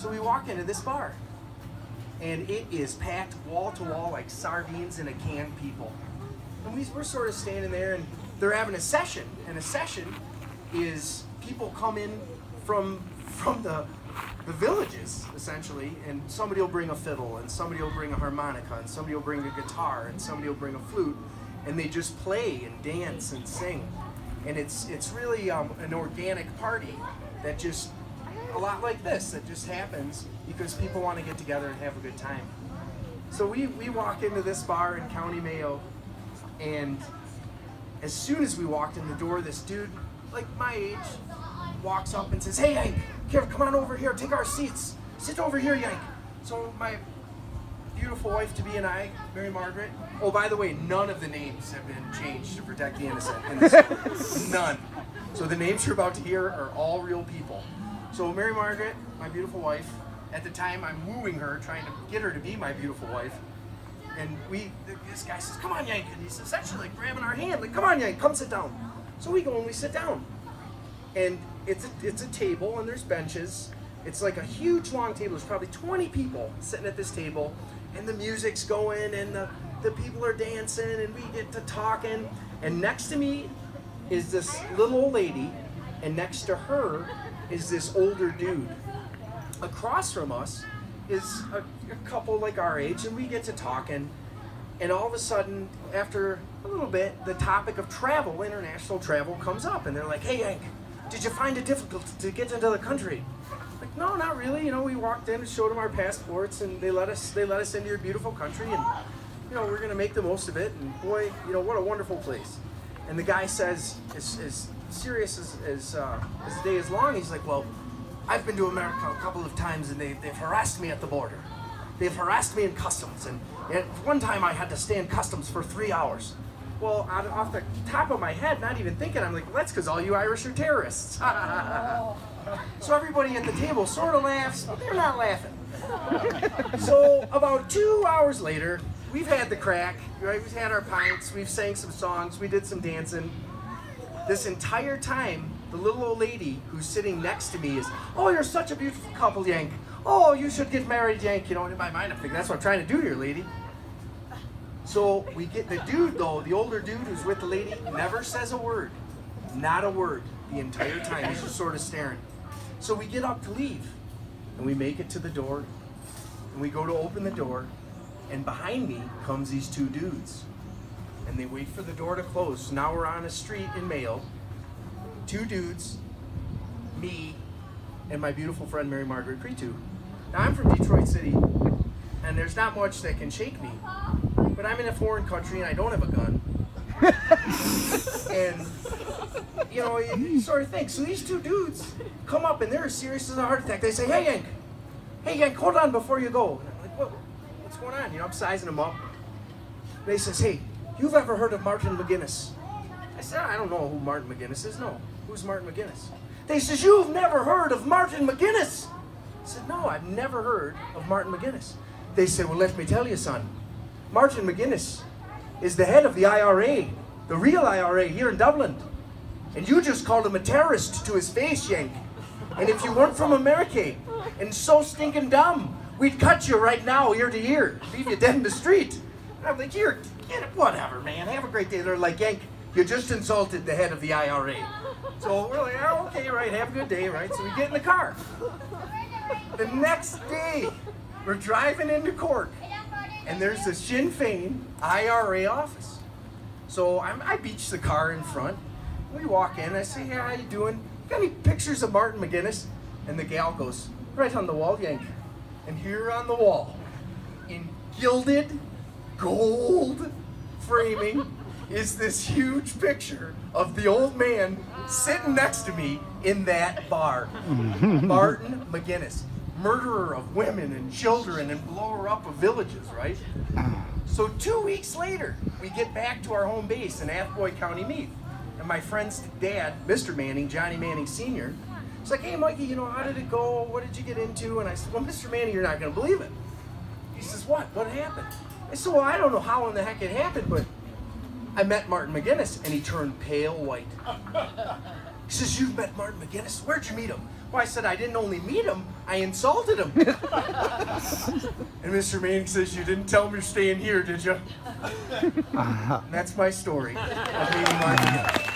So we walk into this bar, and it is packed wall to wall like sardines in a can, people. And we're sort of standing there, and they're having a session. And a session is people come in from the villages, essentially, and somebody will bring a fiddle, and somebody will bring a harmonica, and somebody will bring a guitar, and somebody will bring a flute, and they just play and dance and sing. And it's really an organic party that just, a lot like this, that just happens because people want to get together and have a good time. So we walk into this bar in County Mayo, and as soon as we walked in the door, this dude, like my age, walks up and says, "Hey, Yank, here, come on over here, take our seats. Sit over here, Yank." So my beautiful wife-to-be and I, Mary Margaret, oh, by the way, none of the names have been changed to protect the innocent in this story. None. So the names you're about to hear are all real people. So Mary Margaret, my beautiful wife, at the time I'm wooing her, trying to get her to be my beautiful wife. And this guy says, "Come on, Yank." And he's essentially like grabbing our hand, like, "Come on, Yank, come sit down." So we go and we sit down. And it's a table and there's benches. It's like a huge long table. There's probably 20 people sitting at this table, and the music's going and the people are dancing and we get to talking. And next to me is this little old lady, and next to her is this older dude. Across from us is a couple like our age, and we get to talking. And all of a sudden, after a little bit, the topic of travel, international travel, comes up. And they're like, "Hey, Yank, did you find it difficult to get into the country?" Like, "No, not really. You know, we walked in and showed them our passports, and they let us into your beautiful country, and you know, we're gonna make the most of it. And boy, you know, what a wonderful place." And the guy says, as serious as the day is long, he's like, "Well, I've been to America a couple of times, and they've harassed me at the border. They've harassed me in customs, and one time I had to stay in customs for 3 hours." Well, off the top of my head, not even thinking, I'm like, "Well, that's because all you Irish are terrorists." So everybody at the table sort of laughs, but they're not laughing. So about 2 hours later, we've had the crack, right? We've had our pints, we've sang some songs, we did some dancing. This entire time, the little old lady who's sitting next to me is, "Oh, you're such a beautiful couple, Yank. Oh, you should get married, Yank." You know, in my mind, I'm thinking, that's what I'm trying to do here, lady. So we get the dude, though, the older dude who's with the lady, never says a word. Not a word the entire time. He's just sort of staring. So we get up to leave, and we make it to the door, and we go to open the door, and behind me comes these two dudes. And they wait for the door to close. So now we're on a street in Mayo. Two dudes, me, and my beautiful friend Mary Margaret Cretu. Now I'm from Detroit City, and there's not much that can shake me. But I'm in a foreign country and I don't have a gun. And, you know, you sort of think. So these two dudes come up and they're as serious as a heart attack. They say, Hey, Yank, hold on before you go." And I'm like, what's going on? You know, I'm sizing them up. They says, "Hey, you've ever heard of Martin McGuinness?" I said, "I don't know who Martin McGuinness is." "No, who's Martin McGuinness?" They says, "You've never heard of Martin McGuinness?" I said, "No, I've never heard of Martin McGuinness." They said, "Well, let me tell you, son. Martin McGuinness is the head of the IRA, the real IRA here in Dublin. And you just called him a terrorist to his face, Yank. And if you weren't from America and so stinking dumb, we'd cut you right now, ear to ear, leave you dead in the street." And I'm like, whatever, man, have a great day." They're like, "Yank, you just insulted the head of the IRA." So we're like, "Oh, okay, right, have a good day," right? So we get in the car. The next day, we're driving into Cork, and there's the Sinn Féin IRA office. So I beach the car in front. We walk in, I say, "Hey, how you doing? You got any pictures of Martin McGuinness?" And the gal goes, "Right on the wall, Yank." And here on the wall, in gilded gold framing, is this huge picture of the old man sitting next to me in that bar. Martin McGuinness, murderer of women and children and blower up of villages, right? So 2 weeks later, we get back to our home base in Athboy, County Meath. And my friend's dad, Mr. Manning, Johnny Manning Sr., he's like, "Hey, Mikey, you know, how did it go? What did you get into?" And I said, "Well, Mr. Manning, you're not going to believe it." He says, "What? What happened?" I said, "Well, I don't know how in the heck it happened, but I met Martin McGuinness," and he turned pale white. He says, "You've met Martin McGuinness? Where'd you meet him?" Well, I said I didn't only meet him, I insulted him. And Mr. Manning says, you didn't tell him you're staying here, did you? And that's my story of meeting Martin.